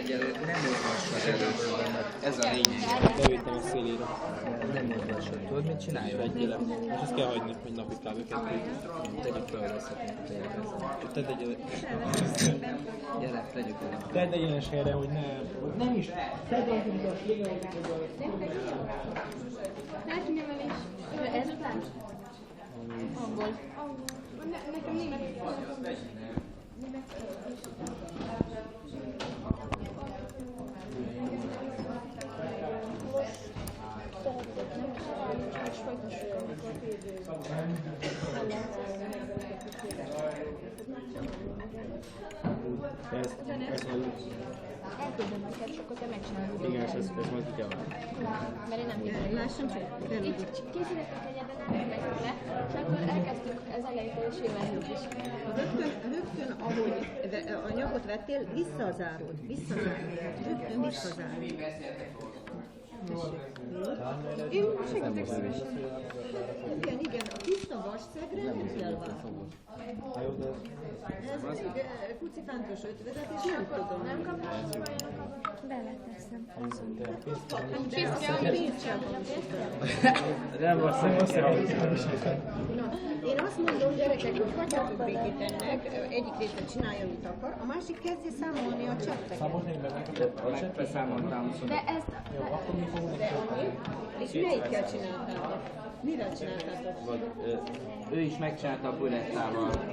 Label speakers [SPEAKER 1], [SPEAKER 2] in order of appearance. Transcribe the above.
[SPEAKER 1] egyelőre nem olvassad előről, mert ez a lényeg.
[SPEAKER 2] Bevittem a szélére.
[SPEAKER 1] Nem olvassad. Tudod, mit csináljon?
[SPEAKER 2] Egyelőre. Most ezt kell hagyni, hogy napig kb. 2.
[SPEAKER 1] Tegyük fel, hogy összetünk a tényleg.
[SPEAKER 2] Tedd egy...
[SPEAKER 1] Gyere, tegyük el.
[SPEAKER 2] Tedd egyenes helyre, hogy ne... Nem is! Tedd egy a szélére.
[SPEAKER 3] Lelkinevelés. Ez után? Angol. Nekem német.
[SPEAKER 2] Ez majd...
[SPEAKER 3] Elküldöm neked, és akkor te megcsinálod.
[SPEAKER 2] Igen, és ez majd ki kell válni.
[SPEAKER 3] Mert én nem tudom. Lássam csak. Itt csak készítettük egyet, de nem megyünk le, és akkor elkezdtük az elejétől, és élvezünk is.
[SPEAKER 4] Rögtön, ahogy a nyagot vettél, visszazárod. Rögtön visszazárod. Én segítek szívesen. Igen, a tiszta vasszegre nem kell várni. Ez egy kucifántos ötvezet, és nem tudom.
[SPEAKER 3] Nem kapás, olyanok, beleteszem.
[SPEAKER 2] Nem vagy
[SPEAKER 4] Én azt mondom, gyerekek, hogy hagyjatok Brigittennek, egyik részben csinálja, amit akar, a másik kezdje számolni a csetteket.
[SPEAKER 1] Megszámoltam.
[SPEAKER 3] De ezt...
[SPEAKER 4] És melyikkel csináltátok? Mivel csináltátok?
[SPEAKER 1] Ő is megcsinálta a bulettával.